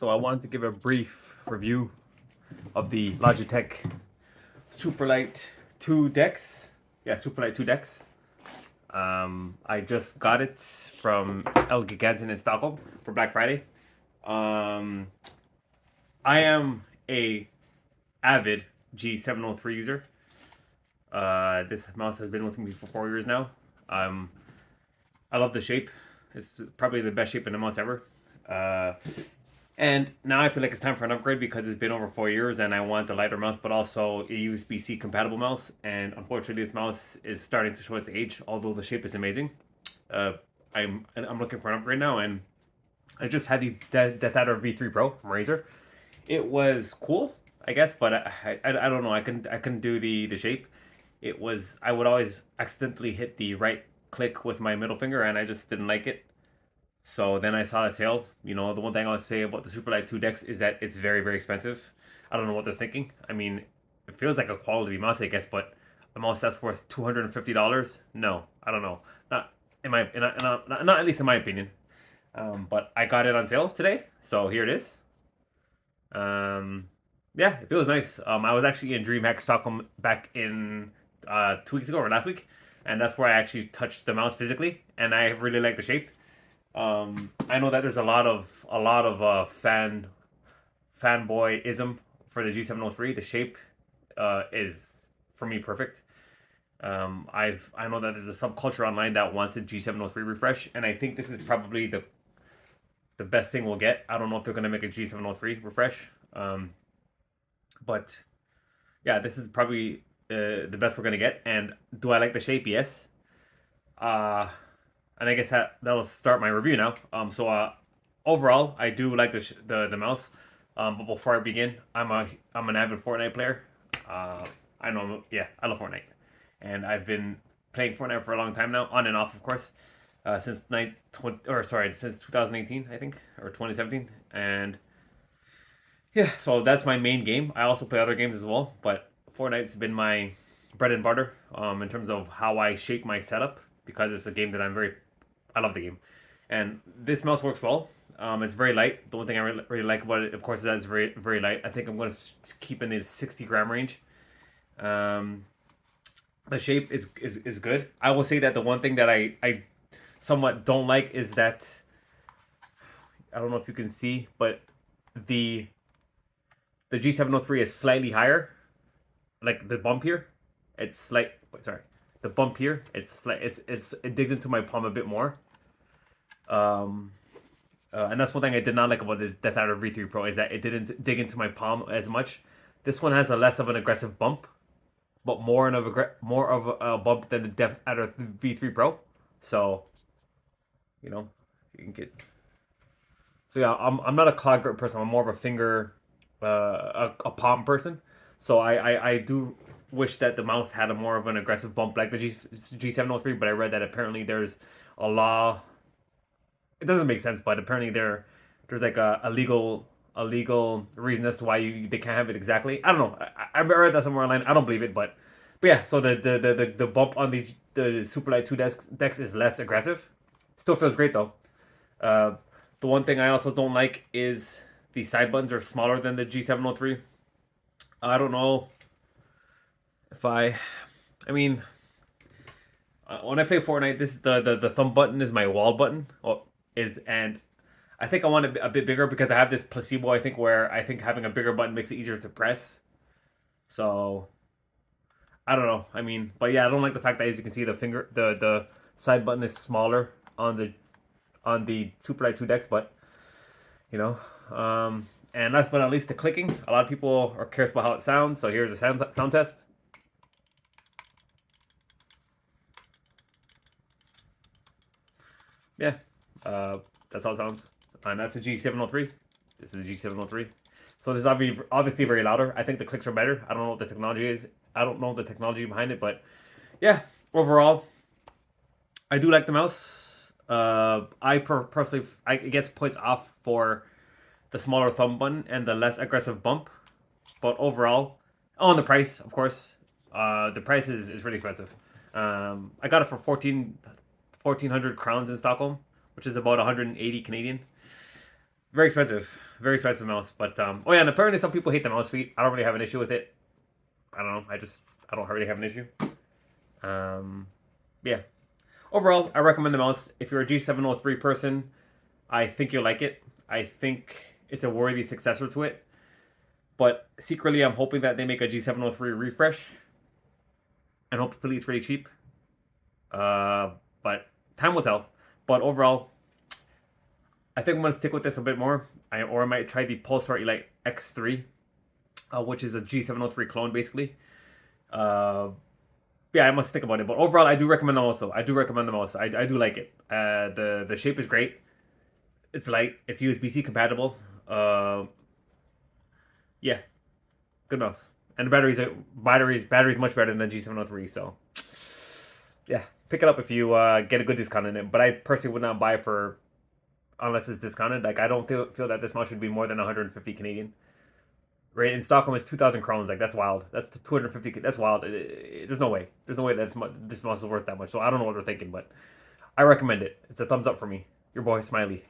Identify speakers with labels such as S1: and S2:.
S1: So I wanted to give a brief review of the Logitech Superlight 2 decks. Yeah, Superlight 2 decks. I just got it from El Giganten in Stockholm for Black Friday. I am a avid G703 user. This mouse has been with me for 4 years now. I love the shape. It's probably the best shape in a mouse ever. And now I feel like it's time for an upgrade because it's been over 4 years and I want a lighter mouse, but also a USB-C compatible mouse. And unfortunately, this mouse is starting to show its age, although the shape is amazing. I'm looking for an upgrade now, and I just had the Death Adder V3 Pro from Razer. It was cool, I guess, but I don't know. I couldn't do the shape. I would always accidentally hit the right click with my middle finger, and I just didn't like it. So then I saw a sale. You know, the one thing I would say about the Superlight 2 decks is that it's very, very expensive. I don't know what they're thinking. I mean, it feels like a quality mouse, I guess, but a mouse that's worth $250? No, I don't know. Not at least in my opinion. But I got it on sale today, so here it is. Yeah, it feels nice. I was actually in DreamHack Stockholm back in 2 weeks ago or last week, and that's where I actually touched the mouse physically, and I really like the shape. I know that there's a lot of fanboyism for the G703. The shape is for me perfect. I know that there's a subculture online that wants a G703 refresh, and I think this is probably the best thing we'll get. I don't know if they're gonna make a G703 refresh, but yeah, this is probably the best we're gonna get. And do I like the shape? Yes. And I guess that'll start my review now. Overall, I do like the mouse. But before I begin, I'm an avid Fortnite player. I know, yeah, I love Fortnite, and I've been playing Fortnite for a long time now, on and off, of course, since 2018, I think, or 2017, and yeah, so that's my main game. I also play other games as well, but Fortnite's been my bread and butter in terms of how I shape my setup, because it's a game that I love the game, and this mouse works well. It's very light. The one thing I really like about it, of course, is that it's very, very light. I think I'm going to keep in the 60-gram range. The shape is good. I will say that the one thing that I somewhat don't like is that, I don't know if you can see, but the G703 is slightly higher. Like the bump here, the bump here, it digs into my palm a bit more. And that's one thing I did not like about the Death Adder V3 Pro, is that it didn't dig into my palm as much. This one has a less of an aggressive bump, but more of a bump than the Death Adder V3 Pro. So, you know, you can get. So yeah, I'm not a claw grip person. I'm more of a finger, a palm person. So I do wish that the mouse had a more of an aggressive bump like the G703, but I read that apparently there's a law. It doesn't make sense, but apparently there's like a legal reason as to why they can't have it exactly. I don't know. I read that somewhere online. I don't believe it, but yeah. So the bump on the Superlight 2 decks is less aggressive. Still feels great though. The one thing I also don't like is the side buttons are smaller than the G703. I don't know if I mean, when I play Fortnite, this the thumb button is my wall button. And I think I want it a bit bigger because I have this placebo, I think, where I think having a bigger button makes it easier to press. So I don't know. I mean, but yeah, I don't like the fact that, as you can see, the side button is smaller on the Superlight 2 decks, but you know. And last but not least, the clicking. A lot of people are curious about how it sounds, so here's a sound test. Yeah, that's how it sounds. And that's the G703. This is the G703. So this is obviously very louder. I think the clicks are better. I don't know what the technology is. I don't know the technology behind it, but yeah, overall, I do like the mouse. Personally, it gets points off for the smaller thumb button and the less aggressive bump. But overall, on the price, of course, the price is really expensive. I got it for 1,400 crowns in Stockholm, which is about 180 Canadian. Very expensive. very expensive mouse. But oh yeah, and apparently some people hate the mouse feet. I don't really have an issue with it. I don't know. I don't really have an issue. Yeah. Overall, I recommend the mouse. If you're a G703 person, I think you'll like it. I think it's a worthy successor to it. But secretly, I'm hoping that they make a G703 refresh, and hopefully it's really cheap. But time will tell. But overall, I think I'm gonna stick with this a bit more. Or I might try the Pulsar Elite X3, which is a G703 clone, basically. Yeah, I must think about it. But overall, I do recommend them also. I do recommend them also. I do like it. The shape is great. It's light. It's USB-C compatible. Yeah, good mouse. And the battery's much better than G703. So yeah, pick it up if you get a good discount in it. But I personally would not buy it for unless it's discounted. Like I don't feel that this mouse should be more than 150 Canadian. Right in Stockholm, it's 2,000 crowns. Like that's wild. That's 250. That's wild. There's no way. There's no way this mouse is worth that much. So I don't know what they're thinking, but I recommend it. It's a thumbs up for me. Your boy Smiley.